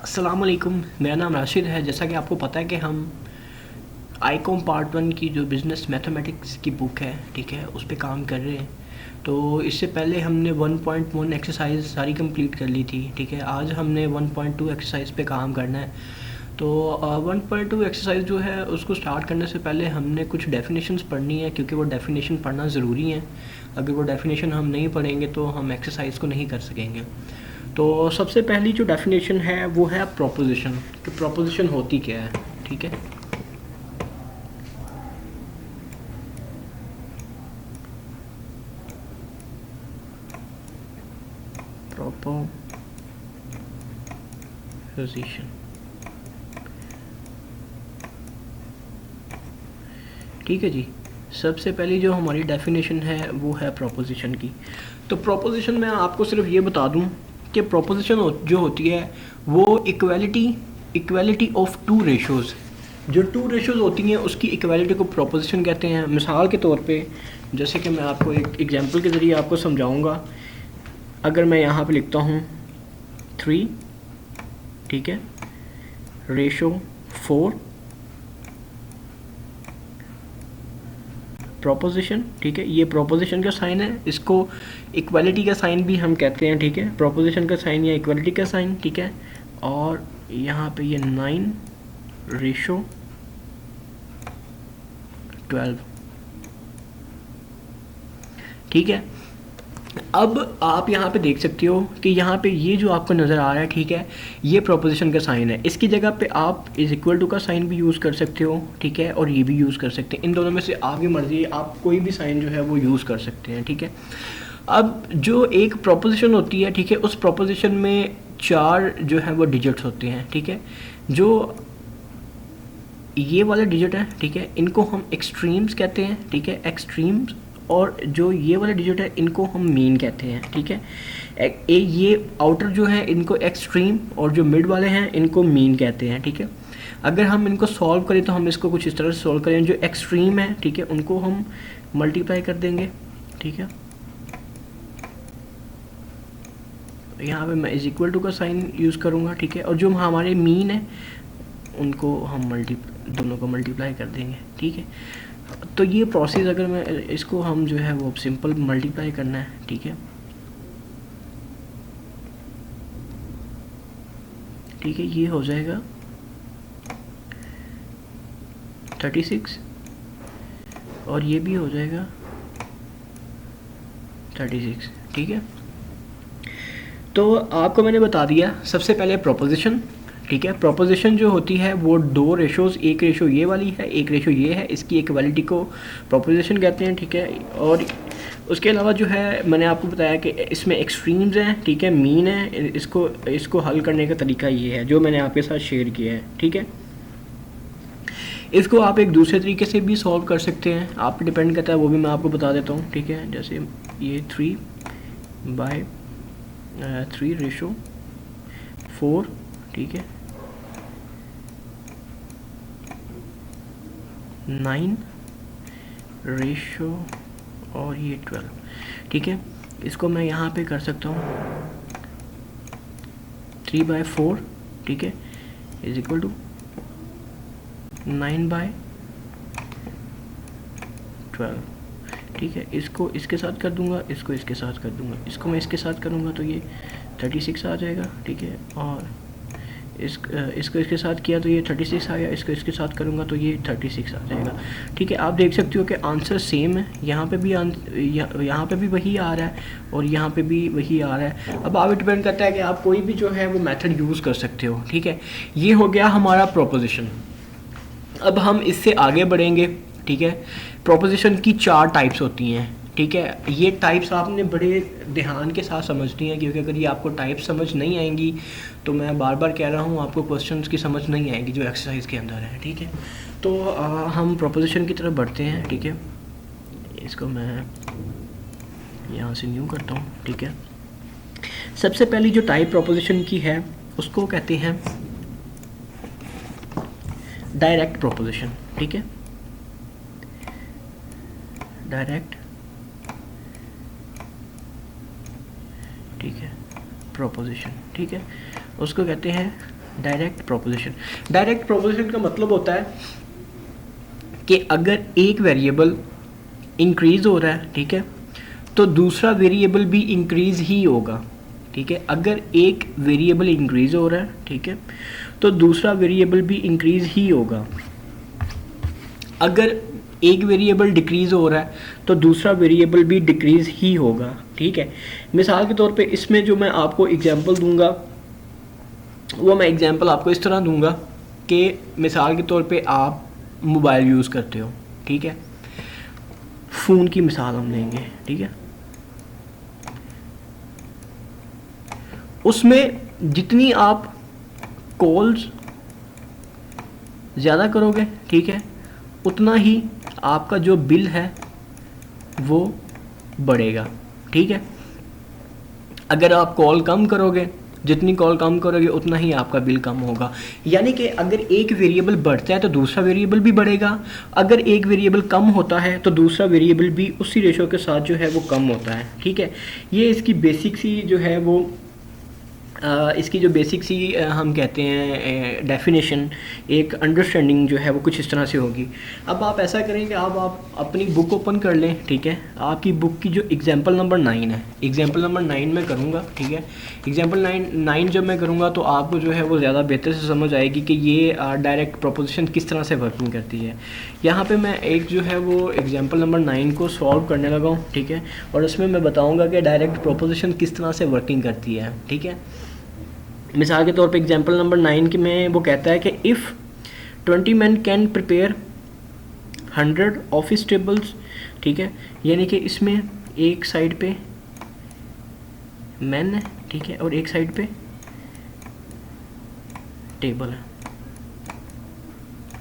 अस्सलाम वालेकुम, मेरा नाम राशिद है। जैसा कि आपको पता है कि हम आईकॉम पार्ट 1 की जो बिज़नेस मैथमेटिक्स की बुक है, ठीक है, उस पे काम कर रहे हैं। तो इससे पहले हमने 1.1 एक्सरसाइज सारी कंप्लीट कर ली थी, ठीक है। आज हमने 1.2 एक्सरसाइज पे काम करना है। तो 1.2 एक्सरसाइज जो है उसको स्टार्ट करने से पहले हमने कुछ डेफिनेशंस पढ़नी है, क्योंकि वो डेफिनेशन पढ़ना ज़रूरी है। अगर वो डेफिनेशन हम नहीं पढ़ेंगे तो हम एक्सरसाइज को नहीं कर सकेंगे। तो सबसे पहली जो डेफिनेशन है वो है प्रोपोजिशन, कि प्रोपोजिशन होती क्या है, ठीक है। प्रोपोजिशन, ठीक है जी। सबसे पहली जो हमारी डेफिनेशन है वो है प्रोपोजिशन की। तो प्रोपोजिशन मैं आपको सिर्फ ये बता दूं कि प्रोपोजिशन जो होती है वो इक्वालिटी ऑफ टू रेशोज़, जो टू रेशोज़ होती हैं उसकी इक्वालिटी को प्रोपोजिशन कहते हैं। मिसाल के तौर पे जैसे कि मैं आपको एक एग्जांपल के ज़रिए आपको समझाऊंगा। अगर मैं यहाँ पे लिखता हूँ 3, ठीक है, रेशो 4, प्रोपोजिशन, ठीक है। ये प्रोपोजिशन का साइन है, इसको इक्वालिटी का साइन भी हम कहते हैं, ठीक है। प्रोपोजिशन का साइन या इक्वालिटी का साइन, ठीक है। और यहाँ पे ये 9 रेशो 12, ठीक है। अब आप यहाँ पे देख सकते हो कि यहाँ पे ये जो आपको नज़र आ रहा है, ठीक है, ये प्रोपोजिशन का साइन है। इसकी जगह पे आप इज इक्वल टू का साइन भी यूज़ कर सकते हो, ठीक है, और ये भी यूज़ कर सकते हैं। इन दोनों में से आपकी मर्ज़ी है, आप कोई भी साइन जो है वो यूज़ कर सकते हैं, ठीक है। अब जो एक प्रोपोजिशन होती है, ठीक है, उस प्रोपोजिशन में 4 जो है वो डिजिट्स होते हैं, ठीक है। जो ये वाले डिजिट है, ठीक है, इनको हम एक्सट्रीम्स कहते हैं, ठीक है, एक्सट्रीम्स। और जो ये वाले डिजिट है इनको हम मीन कहते हैं, ठीक है। ये आउटर जो है इनको एक्सट्रीम, और जो मिड वाले हैं इनको मीन कहते हैं, ठीक है। अगर हम इनको सॉल्व करें तो हम इसको कुछ इस तरह से सॉल्व करें। जो एक्सट्रीम है, ठीक है, उनको हम मल्टीप्लाई कर देंगे, ठीक है। यहाँ पे मैं इज इक्वल टू का साइन यूज़ करूँगा, ठीक है। और जो हमारे मीन है उनको हम दोनों को मल्टीप्लाई कर देंगे, ठीक है। तो ये प्रोसेस अगर मैं इसको हम जो है वो सिंपल मल्टीप्लाई करना है, ठीक है, ठीक है। ये हो जाएगा 36 और ये भी हो जाएगा 36, ठीक है। तो आपको मैंने बता दिया सबसे पहले प्रोपोजिशन, ठीक है। प्रोपोजिशन जो होती है वो 2 रेशोज़, एक रेशो ये वाली है, एक रेशो ये है, इसकी इक्वालिटी को प्रोपोजिशन कहते हैं, ठीक है। और उसके अलावा जो है मैंने आपको बताया कि इसमें एक्सट्रीम्स हैं, ठीक है, मीन है। इसको हल करने का तरीका ये है जो मैंने आपके साथ शेयर किया है, ठीक है। इसको आप एक दूसरे तरीके से भी सॉल्व कर सकते हैं, आप पे डिपेंड करता है, वो भी मैं आपको बता देता हूँ, ठीक है। जैसे ये 3/3 रेशो 4, ठीक है, 9 रेशो और ये 12, ठीक है। इसको मैं यहाँ पे कर सकता हूँ 3/4, ठीक है, इज इक्वल टू 9/12, ठीक है। इसको इसके साथ कर दूंगा, इसको इसके साथ कर दूंगा, इसको मैं इसके साथ करूँगा तो ये 36 आ जाएगा, ठीक है। और इसको इसके साथ किया तो ये 36 आया, इसको इसके साथ करूँगा तो ये 36 आ जाएगा, ठीक है। आप देख सकते हो कि आंसर सेम है, यहाँ पे भी यहाँ पे भी वही आ रहा है और यहाँ पे भी वही आ रहा है। अब आप डिपेंड करता है कि आप कोई भी जो है वो मेथड यूज़ कर सकते हो, ठीक है। ये हो गया हमारा प्रोपोजिशन। अब हम इससे आगे बढ़ेंगे, ठीक है। प्रोपोजिशन की 4 टाइप्स होती हैं, ठीक है। ये टाइप्स आपने बड़े ध्यान के साथ समझनी है, क्योंकि अगर ये आपको टाइप्स समझ नहीं आएंगी तो मैं बार बार कह रहा हूँ आपको क्वेश्चंस की समझ नहीं आएगी जो एक्सरसाइज के अंदर है, ठीक है। तो हम प्रोपोजिशन की तरफ बढ़ते हैं, ठीक है। इसको मैं यहाँ से न्यू करता हूँ, ठीक है। सबसे पहली जो टाइप प्रोपोजिशन की है उसको कहते हैं डायरेक्ट प्रोपोजिशन, ठीक है, डायरेक्ट, ठीक है, प्रोपोजिशन, ठीक है। उसको कहते हैं डायरेक्ट प्रोपोजिशन का मतलब होता है कि अगर एक वेरिएबल इंक्रीज हो रहा है, ठीक है, तो दूसरा वेरिएबल भी इंक्रीज ही होगा, ठीक है। अगर एक वेरिएबल इंक्रीज हो रहा है, ठीक है, तो दूसरा वेरिएबल भी इंक्रीज ही होगा। अगर एक वेरिएबल डिक्रीज़ हो रहा है तो दूसरा वेरिएबल भी डिक्रीज़ ही होगा, ठीक है। मिसाल के तौर पे इसमें जो मैं आपको एग्जांपल दूंगा वो मैं एग्जांपल आपको इस तरह दूंगा कि मिसाल के तौर पे आप मोबाइल यूज़ करते हो, ठीक है, फ़ोन की मिसाल हम लेंगे, ठीक है। उसमें जितनी आप कॉल्स ज़्यादा करोगे, ठीक है, उतना ही आपका जो बिल है वो बढ़ेगा, ठीक है। अगर आप कॉल कम करोगे, जितनी कॉल कम करोगे उतना ही आपका बिल कम होगा। यानी कि अगर एक वेरिएबल बढ़ता है तो दूसरा वेरिएबल भी बढ़ेगा, अगर एक वेरिएबल कम होता है तो दूसरा वेरिएबल भी उसी रेशो के साथ जो है वो कम होता है, ठीक है। ये इसकी बेसिक सी जो है वो इसकी जो बेसिक सी हम कहते हैं डेफिनेशन, एक अंडरस्टैंडिंग जो है वो कुछ इस तरह से होगी। अब आप ऐसा करेंगे, अब आप अपनी बुक ओपन कर लें, ठीक है। आपकी बुक की जो एग्जांपल नंबर 9 है, एग्जांपल नंबर 9 में करूँगा, ठीक है। एग्जांपल 9 जब मैं करूँगा तो आपको जो है वो ज़्यादा बेहतर से समझ आएगी कि ये डायरेक्ट प्रोपोजिशन किस तरह से वर्किंग करती है। यहाँ पर मैं एक जो है वो एग्जाम्पल नंबर 9 को सॉल्व करने लगा हूँ, ठीक है, और उसमें मैं बताऊँगा कि डायरेक्ट प्रोपोजिशन किस तरह से वर्किंग करती है, ठीक है। मिसाल के तौर पे एग्जांपल नंबर 9 के में वो कहता है कि if 20 men can prepare 100 office tables, ठीक है। यानी कि इसमें एक साइड पे मैन है, ठीक है, और एक साइड पे टेबल है,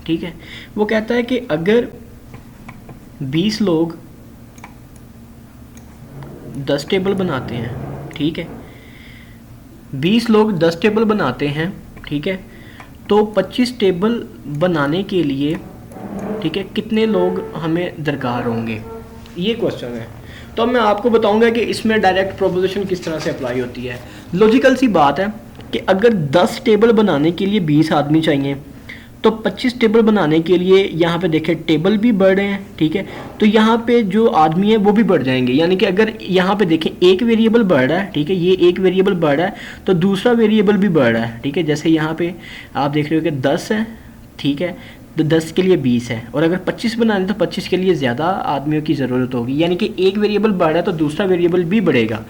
ठीक है। वो कहता है कि अगर 20 लोग 10 टेबल बनाते हैं, ठीक है, 20 लोग 10 टेबल बनाते हैं, ठीक है, तो 25 टेबल बनाने के लिए, ठीक है, कितने लोग हमें दरकार होंगे, ये क्वेश्चन है। तो मैं आपको बताऊंगा कि इसमें डायरेक्ट प्रोपोजिशन किस तरह से अप्लाई होती है। लॉजिकल सी बात है कि अगर 10 टेबल बनाने के लिए 20 आदमी चाहिए तो 25 टेबल बनाने के लिए यहाँ पे देखें टेबल भी बढ़ रहे हैं, ठीक है, तो यहाँ पे जो आदमी है वो भी बढ़ जाएंगे। यानी कि अगर यहाँ पे देखें एक वेरिएबल बढ़ रहा है, ठीक है, ये एक वेरिएबल बढ़ रहा है तो दूसरा वेरिएबल भी बढ़ रहा है, ठीक है। जैसे यहाँ पे आप देख रहे हो कि 10 है, ठीक है, तो 10 के लिए 20 है, और अगर 25 बनाने तो 25 के लिए ज़्यादा आदमियों की ज़रूरत होगी। यानी कि एक वेरिएबल बढ़ रहा है तो दूसरा वेरिएबल भी बढ़ेगा,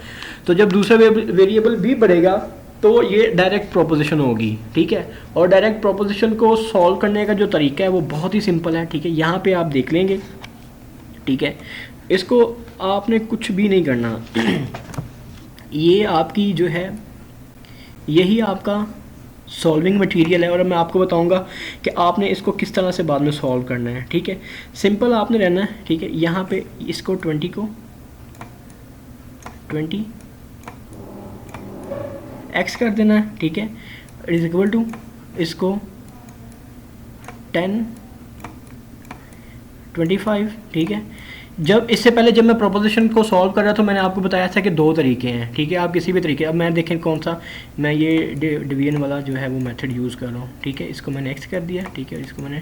तो जब दूसरा वेरिएबल भी बढ़ेगा तो ये डायरेक्ट प्रोपोजिशन होगी, ठीक है। और डायरेक्ट प्रोपोजिशन को सॉल्व करने का जो तरीका है वो बहुत ही सिंपल है, ठीक है। यहाँ पे आप देख लेंगे, ठीक है, इसको आपने कुछ भी नहीं करना ये आपकी जो है यही आपका सॉल्विंग मटेरियल है, और मैं आपको बताऊंगा कि आपने इसको किस तरह से बाद में सॉल्व करना है, ठीक है। सिंपल आपने रहना है, ठीक है। यहाँ पे इसको 20 को 20 x कर देना है, ठीक है, इज इक्वल टू इसको 10 25, ठीक है। जब इससे पहले जब मैं प्रोपोजिशन को सॉल्व कर रहा था मैंने आपको बताया था कि 2 तरीके हैं, ठीक है, आप किसी भी तरीके। अब मैं देखें कौन सा, मैं ये डिवीजन वाला जो है वो मेथड यूज़ कर रहा हूँ, ठीक है। इसको मैंने x कर दिया, ठीक है, इसको मैंने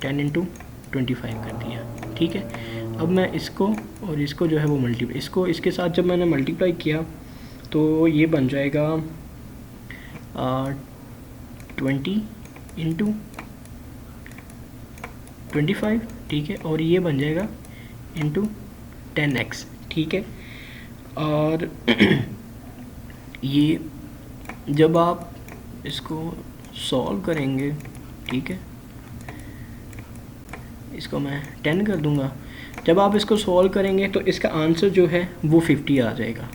10 × 25 कर दिया, ठीक है। अब मैं इसको और इसको जो है वो मल्टीप्लाई, इसको इसके साथ जब मैंने मल्टीप्लाई किया तो ये बन जाएगा 20 × 25, ठीक है, और ये बन जाएगा इंटू 10x, ठीक है। और ये जब आप इसको सॉल्व करेंगे, ठीक है, इसको मैं 10 कर दूंगा। जब आप इसको सॉल्व करेंगे तो इसका आंसर जो है वो 50 आ जाएगा,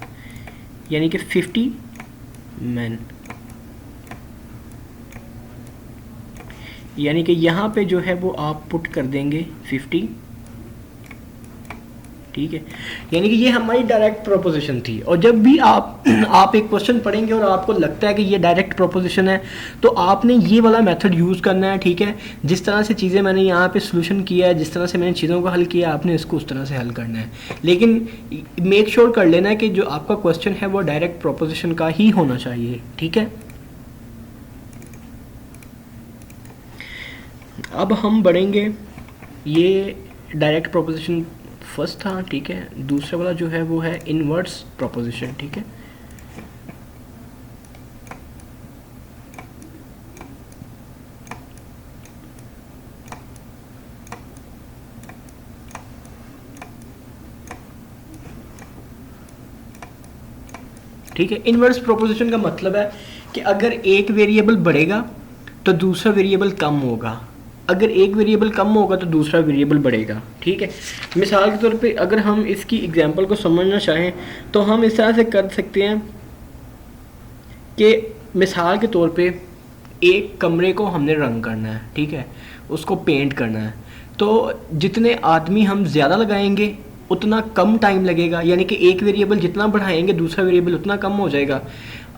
यानी कि 50 मैन। यानी कि यहाँ पे जो है वो आप पुट कर देंगे 50, ठीक है। यानी कि ये हमारी डायरेक्ट प्रोपोजिशन थी। और जब भी आप एक क्वेश्चन पढ़ेंगे और आपको लगता है कि ये डायरेक्ट प्रोपोजिशन है तो आपने ये वाला मेथड यूज़ करना है, ठीक है। जिस तरह से चीज़ें मैंने यहाँ पे सॉल्यूशन किया है, जिस तरह से मैंने चीज़ों को हल किया, आपने इसको उस तरह से हल करना है। लेकिन मेक श्योर कर लेना है कि जो आपका क्वेश्चन है वो डायरेक्ट प्रोपोजिशन का ही होना चाहिए, ठीक है। अब हम बढ़ेंगे, ये डायरेक्ट प्रोपोजिशन फर्स्ट था, ठीक है। दूसरा वाला जो है वो है इनवर्स प्रोपोजिशन, ठीक है। ठीक है, इनवर्स प्रोपोजिशन का मतलब है कि अगर एक वेरिएबल बढ़ेगा तो दूसरा वेरिएबल कम होगा, अगर एक वेरिएबल कम होगा तो दूसरा वेरिएबल बढ़ेगा, ठीक है। मिसाल के तौर पे अगर हम इसकी एग्जांपल को समझना चाहें तो हम इस तरह से कर सकते हैं कि मिसाल के तौर पे एक कमरे को हमने रंग करना है, ठीक है, उसको पेंट करना है, तो जितने आदमी हम ज़्यादा लगाएंगे उतना कम टाइम लगेगा, यानी कि एक वेरिएबल जितना बढ़ाएंगे दूसरा वेरिएबल उतना कम हो जाएगा।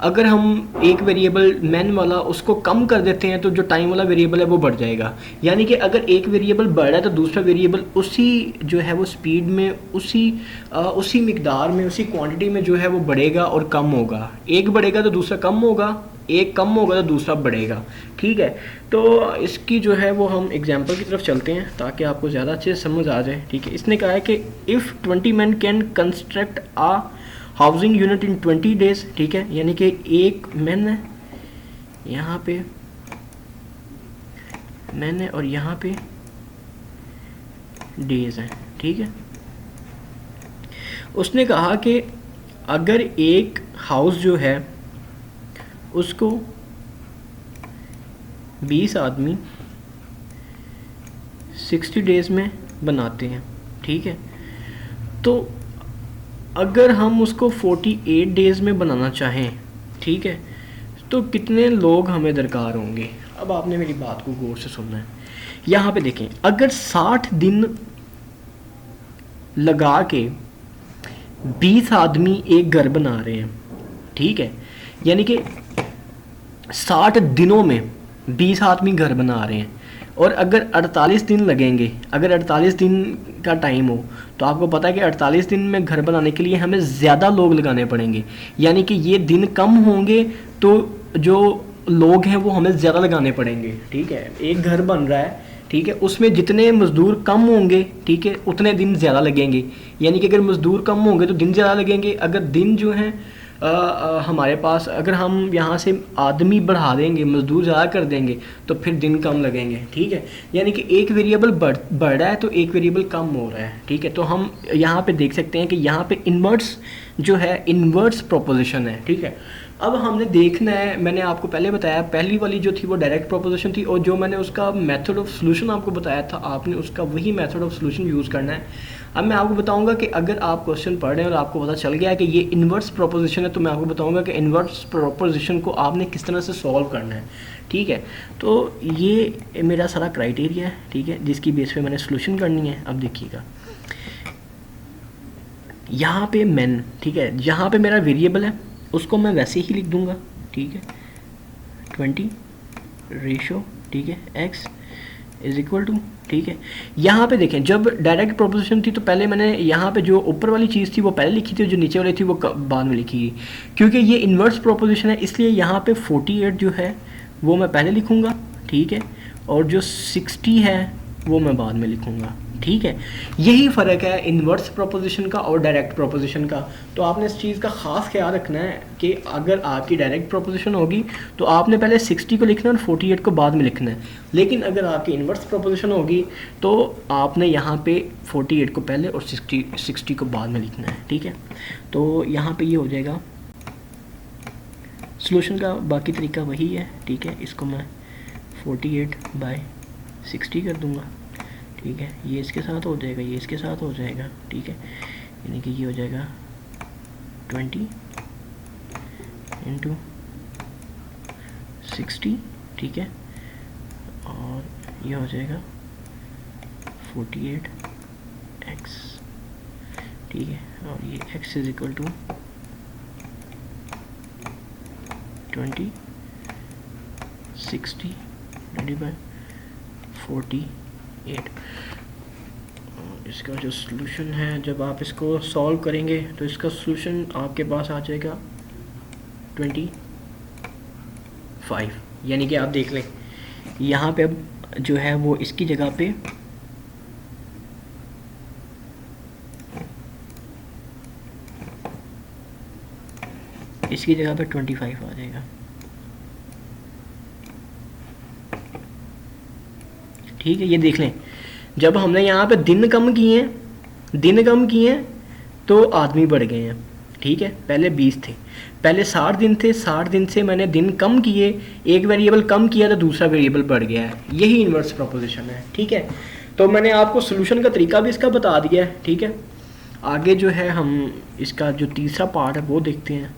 अगर हम एक वेरिएबल मैन वाला उसको कम कर देते हैं तो जो टाइम वाला वेरिएबल है वो बढ़ जाएगा, यानी कि अगर एक वेरिएबल बढ़ रहा है तो दूसरा वेरिएबल उसी जो है वो स्पीड में, उसी मिकदार में, उसी क्वांटिटी में जो है वो बढ़ेगा और कम होगा। एक बढ़ेगा तो दूसरा कम होगा, एक कम होगा तो दूसरा बढ़ेगा, ठीक है। तो इसकी जो है वो हम एग्जांपल की तरफ चलते हैं ताकि आपको ज़्यादा अच्छे से समझ आ जाए, ठीक है। इसने कहा है कि if 20 men can construct a housing unit in 20 days, ठीक है, यानी कि एक मैन है यहाँ पे, मैन है और यहाँ पे डेज हैं, ठीक है। उसने कहा कि अगर एक हाउस जो है उसको 20 आदमी 60 डेज़ में बनाते हैं, ठीक है, तो अगर हम उसको 48 डेज़ में बनाना चाहें, ठीक है, तो कितने लोग हमें दरकार होंगे। अब आपने मेरी बात को गौर से सुनना है। यहाँ पे देखें, अगर 60 दिन लगा के 20 आदमी एक घर बना रहे हैं, ठीक है, यानी कि 60 दिनों में 20 आदमी घर बना रहे हैं, और अगर 48 दिन लगेंगे, अगर 48 दिन का टाइम हो तो आपको पता है कि 48 दिन में घर बनाने के लिए हमें ज़्यादा लोग लगाने पड़ेंगे, यानी कि ये दिन कम होंगे तो जो लोग हैं वो हमें ज़्यादा लगाने पड़ेंगे, ठीक है। एक घर बन रहा है, ठीक है, उसमें जितने मज़दूर कम होंगे, ठीक है, उतने दिन ज़्यादा लगेंगे, यानी कि अगर मज़दूर कम होंगे तो दिन ज़्यादा लगेंगे। अगर दिन जो हैं हमारे पास, अगर हम यहाँ से आदमी बढ़ा देंगे, मज़दूर ज़्यादा कर देंगे तो फिर दिन कम लगेंगे, ठीक है। यानी कि एक वेरिएबल बढ़ रहा है तो एक वेरिएबल कम हो रहा है, ठीक है। तो हम यहाँ पे देख सकते हैं कि यहाँ पे इन्वर्स जो है, इन्वर्स प्रोपोजिशन है, ठीक है। अब हमने देखना है, मैंने आपको पहले बताया पहली वाली जो थी वो डायरेक्ट प्रोपोजिशन थी, और जो मैंने उसका मेथड ऑफ सॉल्यूशन आपको बताया था, आपने उसका वही मेथड ऑफ सॉल्यूशन यूज़ करना है। अब मैं आपको बताऊंगा कि अगर आप क्वेश्चन पढ़ रहे हैं और आपको पता चल गया है कि ये इन्वर्स प्रोपोजिशन है, तो मैं आपको बताऊंगा कि इन्वर्स प्रोपोजिशन को आपने किस तरह से सॉल्व करना है, ठीक है। तो ये मेरा सारा क्राइटेरिया है, ठीक है, जिसकी बेस पे मैंने सॉल्यूशन करनी है। अब देखिएगा, यहाँ पे मैन, ठीक है, यहाँ पे मेरा वेरिएबल है, उसको मैं वैसे ही लिख दूंगा, ठीक है, 20 रेशो, ठीक है, x इज इक्वल टू, ठीक है। यहाँ पे देखें, जब डायरेक्ट प्रोपोजिशन थी तो पहले मैंने यहाँ पे जो ऊपर वाली चीज़ थी वो पहले लिखी थी, जो नीचे वाली थी वो बाद में लिखी गई। क्योंकि ये इन्वर्स प्रोपोजिशन है इसलिए यहाँ पे 48 जो है वो मैं पहले लिखूँगा, ठीक है, और जो 60 है वो मैं बाद में लिखूँगा, ठीक है। यही फ़र्क है इन्वर्स प्रोपोजिशन का और डायरेक्ट प्रोपोजिशन का। तो आपने इस चीज़ का ख़ास ख्याल रखना है कि अगर आपकी डायरेक्ट प्रोपोजिशन होगी तो आपने पहले 60 को लिखना है और 48 को बाद में लिखना है, लेकिन अगर आपकी इन्वर्स प्रोपोजिशन होगी तो आपने यहाँ पे 48 को पहले और 60 को बाद में लिखना है, ठीक है। तो यहाँ पे ये हो जाएगा सॉल्यूशन का, बाकी तरीका वही है, ठीक है। इसको मैं 48/60 कर दूँगा, ठीक है, ये इसके साथ हो जाएगा, ये इसके साथ हो जाएगा, ठीक है, यानी कि ये हो जाएगा 20 × 60, ठीक है, और ये हो जाएगा 48x, ठीक है, और ये x इज इक्वल टू 20 60 /48। इसका जो सॉल्यूशन है, जब आप इसको सॉल्व करेंगे तो इसका सॉल्यूशन आपके पास आ जाएगा 25, यानी कि आप देख लें यहाँ पे अब जो है वो इसकी जगह पे इसकी जगह पे 25 आ जाएगा। ठीक है, ये देख लें, जब हमने यहाँ पे दिन कम किए हैं तो आदमी बढ़ गए हैं। ठीक है, पहले 20 थे, पहले 60 दिन थे, 60 दिन से मैंने दिन कम किए, एक वेरिएबल कम किया तो दूसरा वेरिएबल बढ़ गया है। यही इन्वर्स प्रोपोजिशन है। ठीक है, तो मैंने आपको सोल्यूशन का तरीका भी इसका बता दिया है। ठीक है, आगे जो है हम इसका जो तीसरा पार्ट है वो देखते हैं।